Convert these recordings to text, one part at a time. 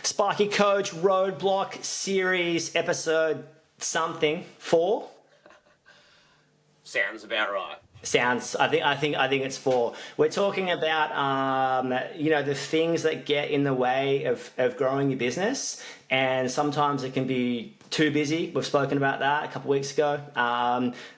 Sparky Coach Roadblock series episode something 4. Sounds about right. Sounds. I think it's 4. We're talking about the things that get in the way of growing your business, and sometimes it can be too busy. We've spoken about that a couple of weeks ago.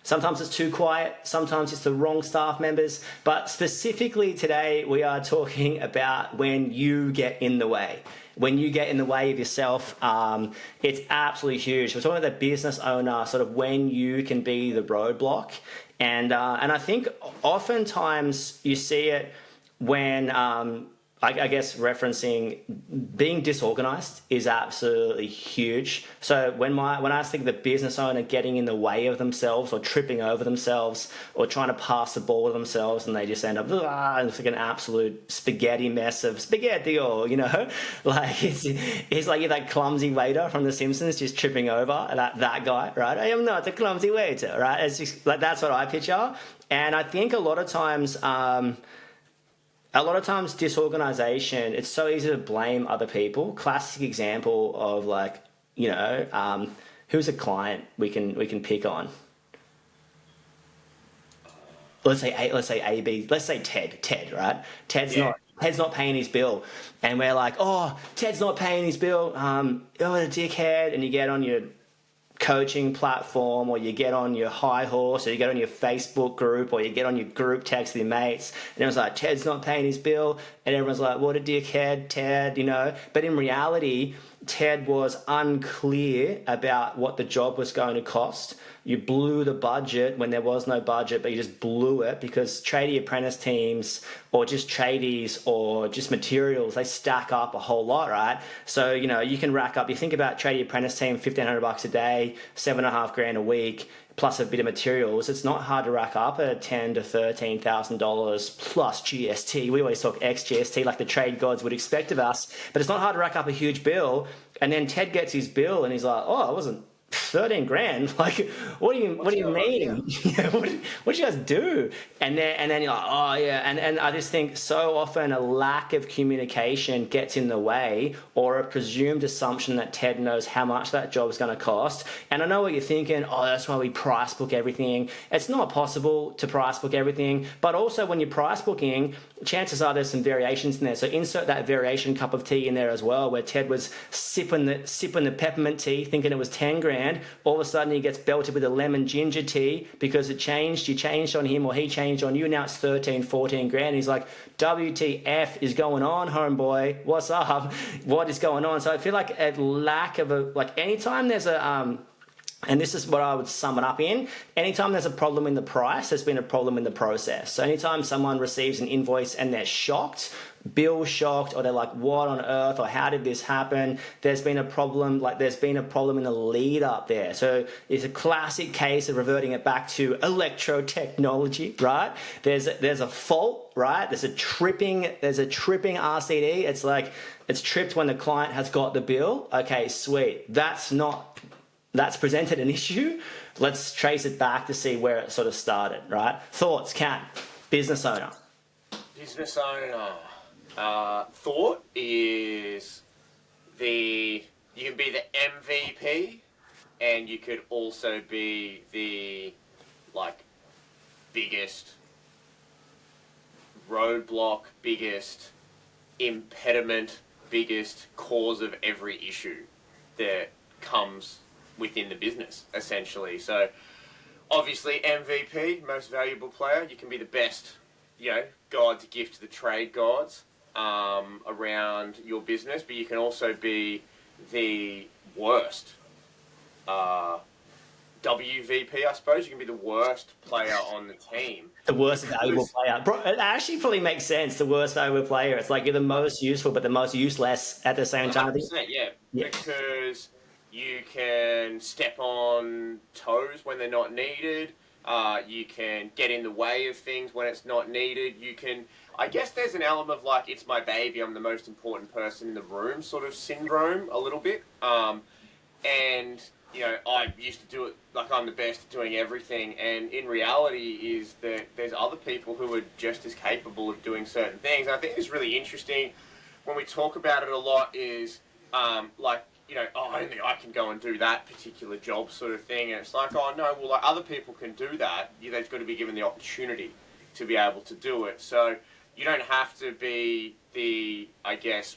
Sometimes it's too quiet. Sometimes it's the wrong staff members. But specifically today, we are talking about when you get in the way. When you get in the way of yourself, it's absolutely huge. We're talking about the business owner, sort of when you can be the roadblock. And I think oftentimes you see it when, I guess referencing being disorganized is absolutely huge. So when I think the business owner getting in the way of themselves or tripping over themselves or trying to pass the ball to themselves and they just end up and it's like an absolute spaghetti mess of spaghetti, or like it's like you're that clumsy waiter from The Simpsons just tripping over that guy, right? I am not a clumsy waiter, right? It's just like that's what I picture. And I think a lot of times disorganization, it's so easy to blame other people. Classic example of who's a client we can pick on. Let's say AB. Let's say Ted, right? Ted's not paying his bill, and we're like, oh, Ted's not paying his bill. Oh, the dickhead! And you get on your coaching platform, or you get on your high horse, or you get on your Facebook group, or you get on your group text with your mates, and everyone's like, Ted's not paying his bill, and everyone's like, what a dickhead, Ted, But in reality, Ted was unclear about what the job was going to cost. You blew the budget when there was no budget, but you just blew it because tradie apprentice teams or just tradies or just materials, they stack up a whole lot, right? So, you can rack up, you think about tradie apprentice team, $1,500 a day, $7,500 a week, plus a bit of materials. It's not hard to rack up at $10,000 to $13,000 plus GST. We always talk ex GST like the trade gods would expect of us, but it's not hard to rack up a huge bill. And then Ted gets his bill and he's like, oh, I wasn't 13 grand. Like, what do you mean? What did you guys do? And then you're like, oh yeah. And I just think so often a lack of communication gets in the way, or a presumed assumption that Ted knows how much that job is going to cost. And I know what you're thinking. Oh, that's why we price book everything. It's not possible to price book everything. But also when you're price booking, chances are there's some variations in there. So insert that variation cup of tea in there as well, where Ted was sipping the peppermint tea, thinking it was 10 grand. All of a sudden he gets belted with a lemon ginger tea because you changed on him or he changed on you. Now it's 13, 14 grand. He's like, WTF is going on, homeboy? What's up? What is going on? So I feel like a lack of anytime there's and this is what I would sum it up in. Anytime there's a problem in the price, there's been a problem in the process. So anytime someone receives an invoice and they're shocked, bill shocked, or they're like, what on earth, or how did this happen? There's been a problem in the lead up there. So it's a classic case of reverting it back to electro-technology, right? There's a fault, right? There's a tripping RCD. It's like, it's tripped when the client has got the bill. Okay, sweet. That's presented an issue. Let's trace it back to see where it sort of started, right? Thoughts, Kat, business owner. Business owner. Thought is you can be the MVP, and you could also be the biggest roadblock, biggest impediment, biggest cause of every issue that comes within the business, essentially. So obviously MVP, most valuable player, you can be the best, God's gift to the trade gods around your business, but you can also be the worst WVP, I suppose. You can be the worst player on the team. The worst valuable player. It actually probably makes sense, the worst valuable player. It's like you're the most useful but the most useless at the same time. 100%, yeah. Because you can step on toes when they're not needed. You can get in the way of things when it's not needed. I guess there's an element of it's my baby, I'm the most important person in the room sort of syndrome a little bit. And, I used to do it like I'm the best at doing everything. And in reality is that there's other people who are just as capable of doing certain things. And I think it's really interesting when we talk about it a lot is like, oh, only I can go and do that particular job sort of thing. And it's like, oh, no, well, like, other people can do that. They've got to be given the opportunity to be able to do it. So you don't have to be the, I guess,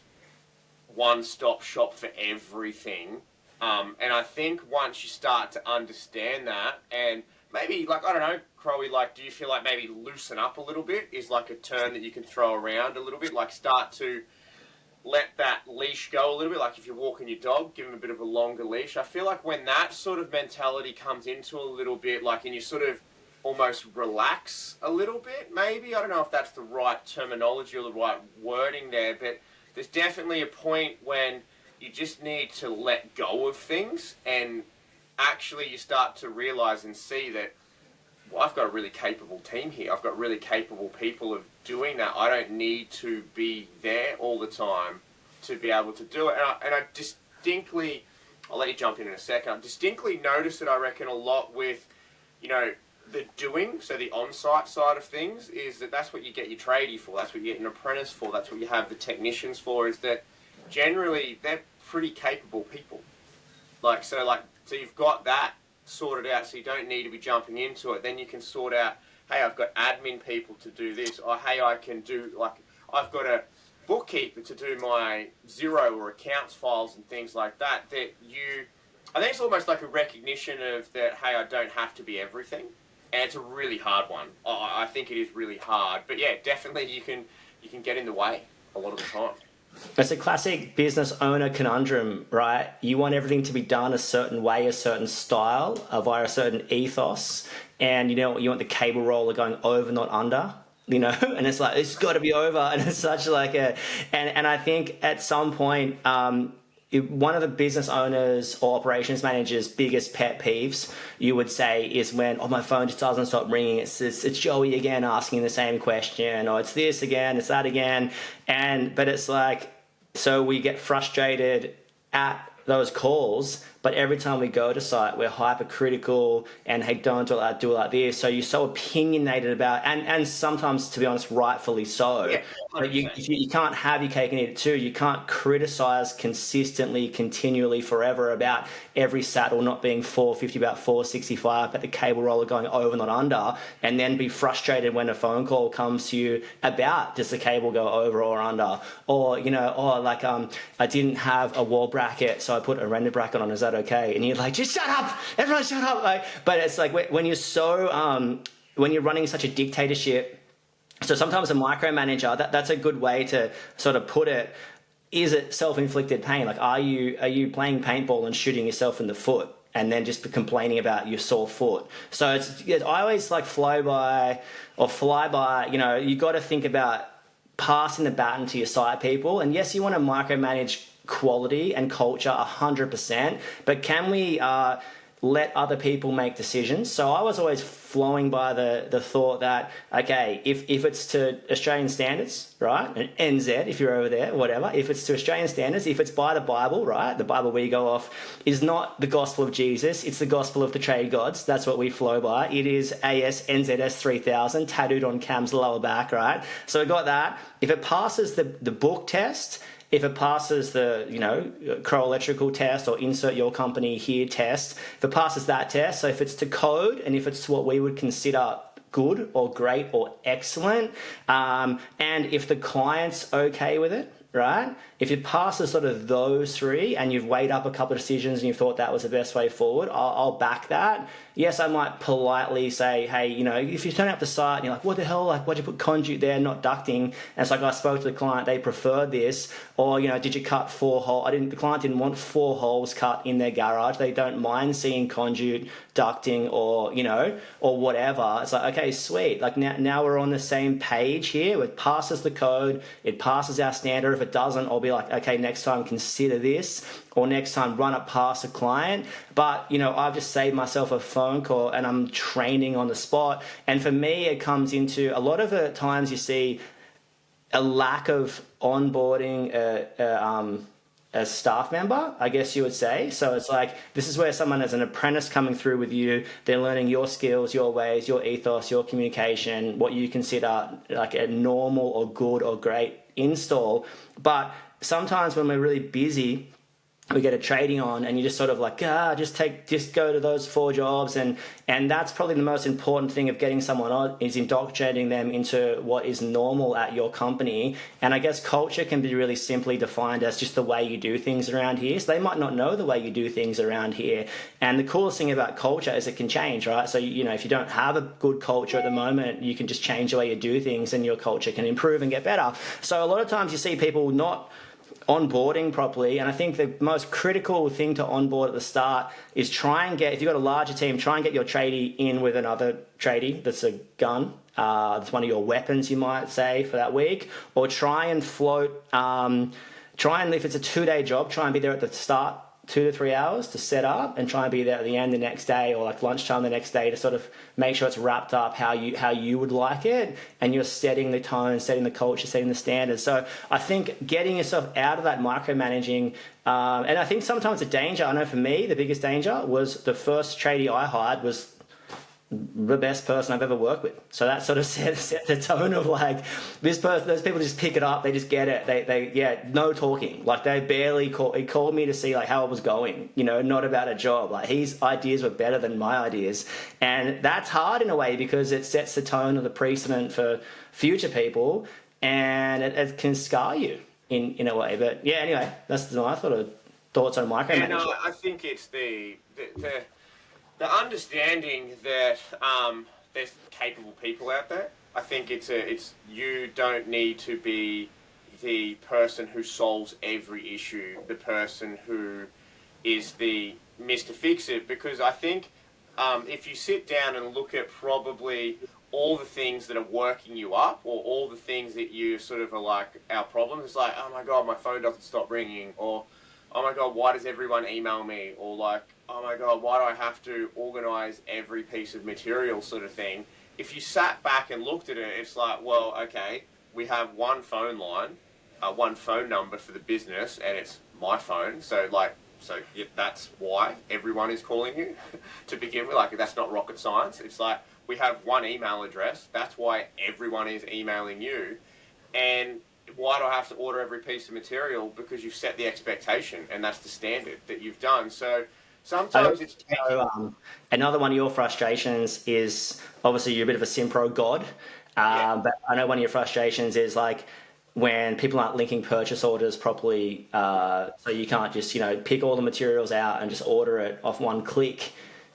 one-stop shop for everything. And I think once you start to understand that, and maybe, like, I don't know, Crowie, like, do you feel like maybe loosen up a little bit is like a term that you can throw around a little bit? Like, start to let that leash go a little bit. Like, if you're walking your dog, give him a bit of a longer leash. I feel like when that sort of mentality comes into a little bit, like, and you sort of almost relax a little bit, maybe, I don't know if that's the right terminology or the right wording there, but there's definitely a point when you just need to let go of things, and actually you start to realize and see that, well, I've got a really capable team here. I've got really capable people of doing that. I don't need to be there all the time to be able to do it. And I distinctly, I'll let you jump in a second, I distinctly notice it, I reckon, a lot with, the doing, so the on-site side of things, is that's what you get your tradie for, that's what you get an apprentice for, that's what you have the technicians for, is that generally they're pretty capable people. So you've got that sorted out, so you don't need to be jumping into it. Then you can sort out, hey, I've got admin people to do this, or hey, I can do, like, I've got a bookkeeper to do my Xero or accounts files and things like that, I think it's almost like a recognition of that, hey, I don't have to be everything. And it's a really hard one. I think it is really hard. But yeah, definitely you can get in the way a lot of the time. It's a classic business owner conundrum, right? You want everything to be done a certain way, a certain style, via a certain ethos. And you want the cable roller going over, not under. And it's like, it's got to be over. And it's such like and I think at some point, one of the business owners or operations managers' biggest pet peeves, you would say, is when, my phone just doesn't stop ringing. It's Joey again asking the same question, or it's this again, it's that again. But it's like, so we get frustrated at those calls, but every time we go to site, we're hypercritical and, hey, don't do it like this. So you're so opinionated about, and sometimes, to be honest, rightfully so. Yeah, but you can't have your cake and eat it too. You can't criticize consistently, continually, forever about every saddle not being 450, about 465, but the cable roller going over, not under, and then be frustrated when a phone call comes to you about does the cable go over or under, or I didn't have a wall bracket, so I put a render bracket on. Is that okay? And you're like, just shut up, everyone shut up. But it's like when you're so when you're running such a dictatorship. So sometimes a micromanager, that's a good way to sort of put it. Is it self-inflicted pain? Like, are you playing paintball and shooting yourself in the foot and then just complaining about your sore foot? So I always like fly by. You got to think about passing the baton to your side people. And yes, you want to micromanage quality and culture 100%, but can we let other people make decisions? So I was always flowing by the thought that, okay, if it's to Australian standards, right, and NZ, if you're over there, whatever, if it's to Australian standards, if it's by the Bible, right, the Bible we go off is not the gospel of Jesus, it's the gospel of the trade gods. That's what we flow by. It is AS NZS 3000 tattooed on Cam's lower back, right? So we got that. If it passes the book test, if it passes the, Crow electrical test or insert your company here test, if it passes that test, so if it's to code and if it's to what we would consider good or great or excellent, and if the client's okay with it, right? If it passes sort of those three and you've weighed up a couple of decisions and you've thought that was the best way forward, I'll back that. Yes, I might politely say, hey, if you turn up the site and you're like, what the hell, like, why'd you put conduit there, not ducting? And it's like, I spoke to the client, they preferred this. Or, did you cut 4 holes? The client didn't want 4 holes cut in their garage. They don't mind seeing conduit, ducting, or, or whatever. It's like, okay, sweet. Like now we're on the same page here. It passes the code. It passes our standard. If it doesn't, I'll be like, okay, next time consider this, or next time run it past a client. But, I've just saved myself a phone call and I'm training on the spot. And for me, it comes into a lot of the times you see a lack of onboarding a staff member, I guess you would say. So it's like, this is where someone as an apprentice coming through with you, they're learning your skills, your ways, your ethos, your communication, what you consider like a normal or good or great install. But sometimes when we're really busy, we get a tradie on, and you just sort of like, just go to those 4 jobs, and that's probably the most important thing of getting someone on, is indoctrinating them into what is normal at your company. And I guess culture can be really simply defined as just the way you do things around here. So they might not know the way you do things around here, and the coolest thing about culture is it can change, right? So if you don't have a good culture at the moment, you can just change the way you do things, and your culture can improve and get better. So a lot of times you see people not onboarding properly, and I think the most critical thing to onboard at the start is try and get, if you've got a larger team, try and get your tradie in with another tradie that's a gun. That's one of your weapons, you might say, for that week. Or try and float, if it's a 2-day job, try and be there at the start 2 to 3 hours to set up, and try and be there at the end the next day, or like lunchtime the next day, to sort of make sure it's wrapped up how you would like it, and you're setting the tone, setting the culture, setting the standards. So I think getting yourself out of that micromanaging, and I think sometimes the danger, I know for me, the biggest danger was the first tradie I hired was the best person I've ever worked with. So that sort of set the tone of like, this person, those people just pick it up, they just get it. They no talking. Like they barely he called me to see like how it was going, not about a job. Like his ideas were better than my ideas. And that's hard in a way, because it sets the tone of the precedent for future people, and it can scar you in a way. But yeah, anyway, that's my sort of thoughts on micromanagement. And I think it's the understanding that there's capable people out there. I think it's you don't need to be the person who solves every issue, the person who is the Mr. Fix-It, because I think if you sit down and look at probably all the things that are working you up, or all the things that you sort of are like, our problem is like, oh my God, my phone doesn't stop ringing, or oh my God, why does everyone email me? Or like, oh my God, why do I have to organise every piece of material, sort of thing. If you sat back and looked at it, it's like, well, okay, we have one phone line, one phone number for the business, and it's my phone. So that's why everyone is calling you to begin with. Like, that's not rocket science. It's like, we have one email address. That's why everyone is emailing you. And why do I have to order every piece of material? Because you've set the expectation, and that's the standard that you've done. So sometimes it's another one of your frustrations is, obviously you're a bit of a Simpro god, but I know one of your frustrations is like when people aren't linking purchase orders properly, so you can't just pick all the materials out and just order it off one click,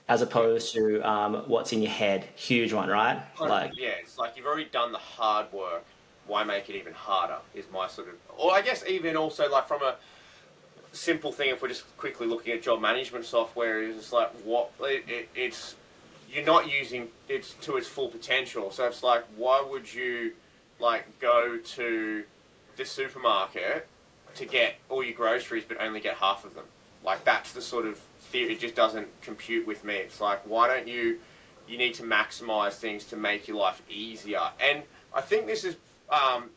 as opposed to what's in your head. Huge one, right? It's like you've already done the hard work. Why make it even harder is my sort of, or I guess even also like from a simple thing, if we're just quickly looking at job management software, is it's like it's you're not using it to its full potential. So it's like, why would you like go to the supermarket to get all your groceries but only get half of them? Like, that's the sort of theory. It just doesn't compute with me. It's like, why don't you need to maximize things to make your life easier. And I think this is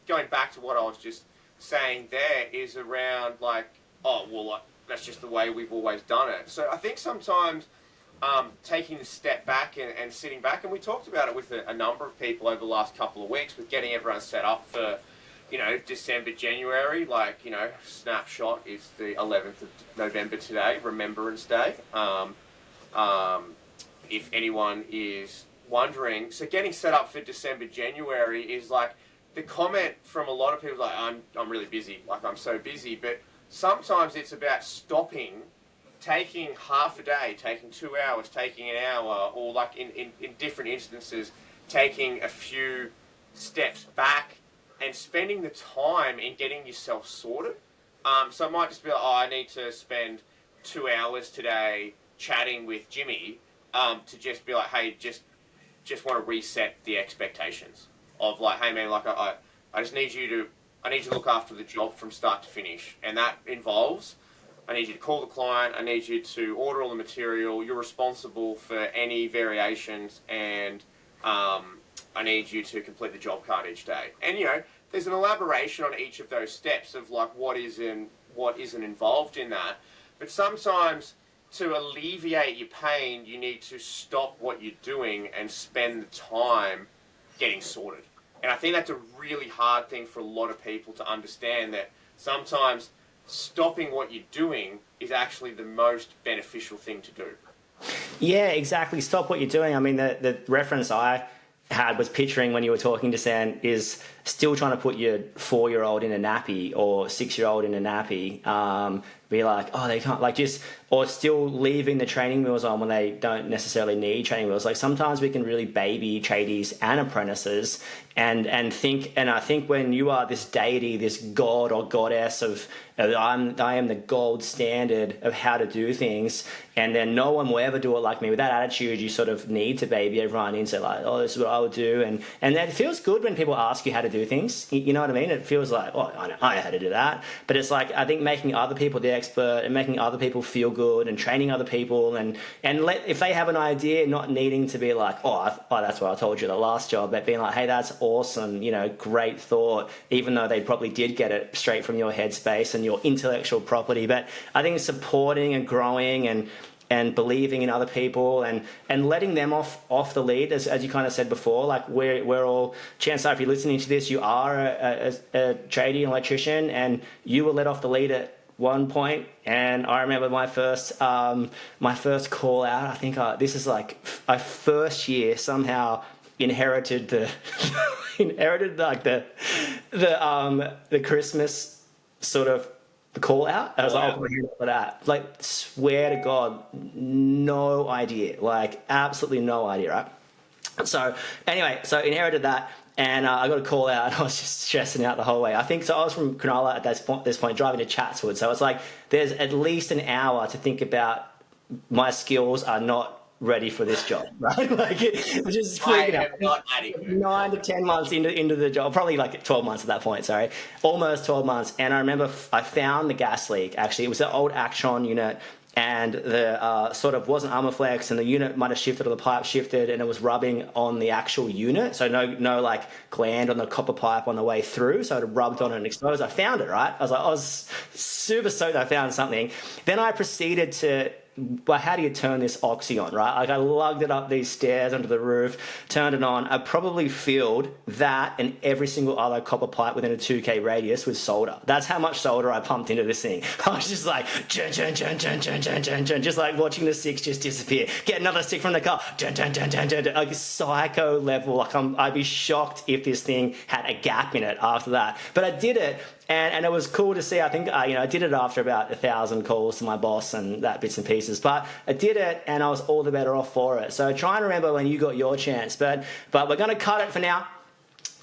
going back to what I was just saying there, is around like, that's just the way we've always done it. So I think sometimes taking a step back and sitting back, and we talked about it with a number of people over the last couple of weeks, with getting everyone set up for, December, January. Like, snapshot is the 11th of November today, Remembrance Day. If anyone is wondering, so getting set up for December, January is like, the comment from a lot of people is like, I'm really busy, like I'm so busy. But sometimes it's about stopping, taking half a day, taking 2 hours, taking an hour, or like in different instances, taking a few steps back and spending the time in getting yourself sorted. So it might just be like, I need to spend 2 hours today chatting with Jimmy, to just be like, hey, just want to reset the expectations of like, hey man, like I just need you to look after the job from start to finish. And that involves, I need you to call the client, I need you to order all the material, you're responsible for any variations, and I need you to complete the job card each day. And there's an elaboration on each of those steps of like what isn't involved in that. But sometimes to alleviate your pain, you need to stop what you're doing and spend the time getting sorted. And I think that's a really hard thing for a lot of people to understand, that sometimes stopping what you're doing is actually the most beneficial thing to do. Yeah, exactly. Stop what you're doing. I mean, the reference I had was picturing when you were talking to Sam is still trying to put your 4-year-old in a nappy or 6-year-old in a nappy. Be like, oh, they can't, like, just, or still leaving the training wheels on when they don't necessarily need training wheels. Like, sometimes we can really baby tradies and apprentices and I think when you are this deity, this god or goddess of I am the gold standard of how to do things, and then no one will ever do it like me. With that attitude, you sort of need to baby everyone into like, oh, this is what I would do, and it feels good when people ask you how to do things. You know what I mean? It feels like, oh, I know how to do that. But it's like, I think making other people the expert and making other people feel good and training other people and if they have an idea, not needing to be like, oh, that's what I told you the last job, but being like, hey, that's awesome, you know, great thought, even though they probably did get it straight from your headspace and your intellectual property. But I think supporting and growing and believing in other people and letting them off the lead, as you kind of said before, like we're all, chances are if you're listening to this, you are a tradie, an electrician, and you were let off the lead at one point. And I remember my first call out, I think this is like my first year, somehow inherited the Christmas sort of call out. I was like, oh, for that. Like, swear to God, no idea. Like, absolutely no idea, right? So anyway, inherited that, and I got a call out, and I was just stressing out the whole way. I think so. I was from Cronulla at this point, driving to Chatswood. So it's like there's at least an hour to think about my skills are not ready for this job, right? Like, just freaking out. Not adequate. 9 to 10 months into the job, probably like 12 months at that point, sorry. Almost 12 months. And I remember I found the gas leak, actually. It was the old Actron unit, and the sort of wasn't Armorflex, and the unit might have shifted or the pipe shifted, and it was rubbing on the actual unit. So no like gland on the copper pipe on the way through. So it rubbed on it and exposed. I found it, right? I was super stoked I found something. Then I proceeded to, well, how do you turn this oxy on, right? Like, I lugged it up these stairs onto the roof, turned it on. I probably filled that and every single other copper pipe within a 2K radius with solder. That's how much solder I pumped into this thing. I was just like, chun, chun, chun, chun, chun, chun, chun, chun, just like watching the sticks just disappear. Get another stick from the car, chun, chun, chun, chun, chun, like psycho level. Like, I'd be shocked if this thing had a gap in it after that. But I did it. And it was cool to see. I think I did it after about 1,000 calls to my boss and that bits and pieces. But I did it, and I was all the better off for it. So try and remember when you got your chance. But we're going to cut it for now,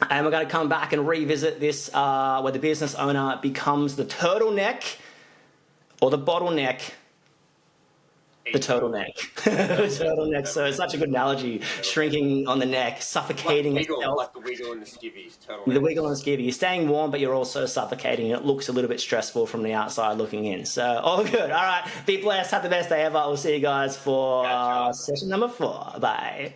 and we're going to come back and revisit this where the business owner becomes the turtleneck or the bottleneck. The turtleneck. The turtleneck. So it's such a good analogy. Shrinking on the neck, suffocating itself. Like the wiggle and the skivvies. Turtleneck. The wiggle and the skivvy. You're staying warm, but you're also suffocating. It looks a little bit stressful from the outside looking in. So, all good. All right. Be blessed. Have the best day ever. We'll see you guys for session number 4. Bye.